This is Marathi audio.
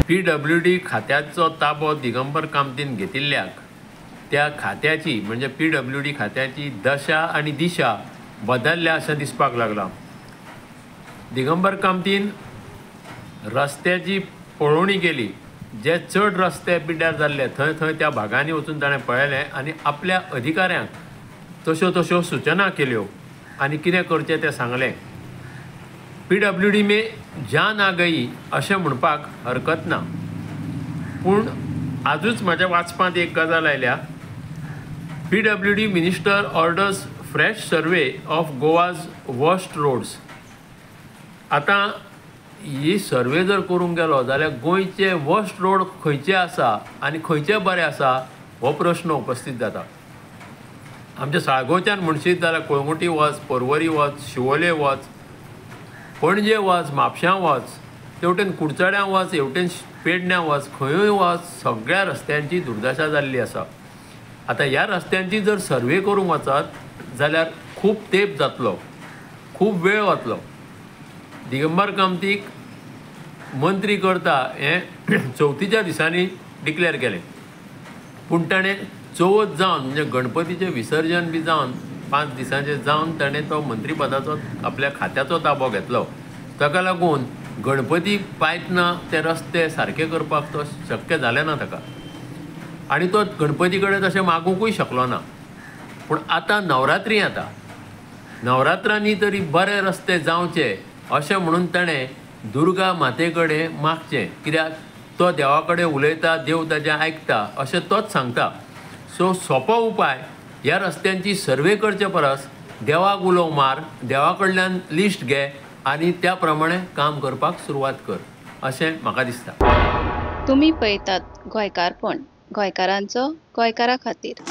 PWD खात्याचो ताबो दिगंबर कामतीन घेतिल्ल्याक त्या खात्याची म्हणजे PWD खात्याची दशा आणि दिशा बदलल्या अशें दिसपाक लागलां। दिगंबर कामतीन रस्त्याची पळोवणी केली, जे चड रस्ते पिड्ड्यार जाल्ले थंय थंय त्या भागांनी वचून ताणें पळयलें आनी आपल्या अधिकाऱ्यांक तश्यो तश्यो सूचना केल्यो आनी कितें करचें तें सांगलें। PWD में जान आ गई अशें म्हणपाक हरकत ना, पूण आजूच म्हाज्या वाचपांत एक गजाल आयल्या। PWD minister orders fresh survey of Goa's worst roads. आतां ही सर्वे जर करूंक गेलो जाल्यार गोंयचे वर्स्ट रोड खंयचे आसा आनी खंयचे बरे आसा हो प्रश्न उपस्थित जाता। आमच्या साळगांवच्यान म्हणशीत जाल्यार कळंगुटी वच, पर्वरी वच, शिवोले वच, पणजे वच, म्हापशां वच, तेवटेन कुडचड्यां वच, हेवटेन पेडण्यां वच, खंयूय वच, सगळ्या रस्त्यांची दुर्दशा जाल्ली आसा। आतां ह्या रस्त्यांची जर सर्वे करूंक वचत जाल्यार खूब तेंप जातलो, खूब वेळ वतलो। दिगंबर कामतीक मंत्री करता हें 34 दिसांनी डिक्लेअर केलें, पूण ताणें चवथ जावन म्हणजे गणपतीचें विसर्जन बी जावन 5 दिसांचें जावन ताणें तो मंत्रीपदाचो आपल्या खात्याचो ताबो घेतलो। ताका लागून गणपती पायतना ते रस्ते सारके करपाक तो शक्य जालें ना ताका, आनी तो गणपती कडेन तशें मागूंकूय शकलो ना। पूण आतां नवरात्री येता, नवरात्रांनी तरी बरे रस्ते जावचे अशें म्हणून ताणें दुर्गा माते कडेन मागचें, कित्याक तो देवा कडेन उलयता, देव ताचें आयकता अशें तोच सांगता। सो सोंपो उपाय ह्या रस्त्यांची सर्वे करचे परस देवाक उलोव मार, देवा कडल्यान लिस्ट घे आनी त्या प्रमाणे काम करपाक सुरवात कर अशें म्हाका दिसता। तुमी पळयतात गोंयकारपण, गोंयकारांचो गोंयकारा खातीर।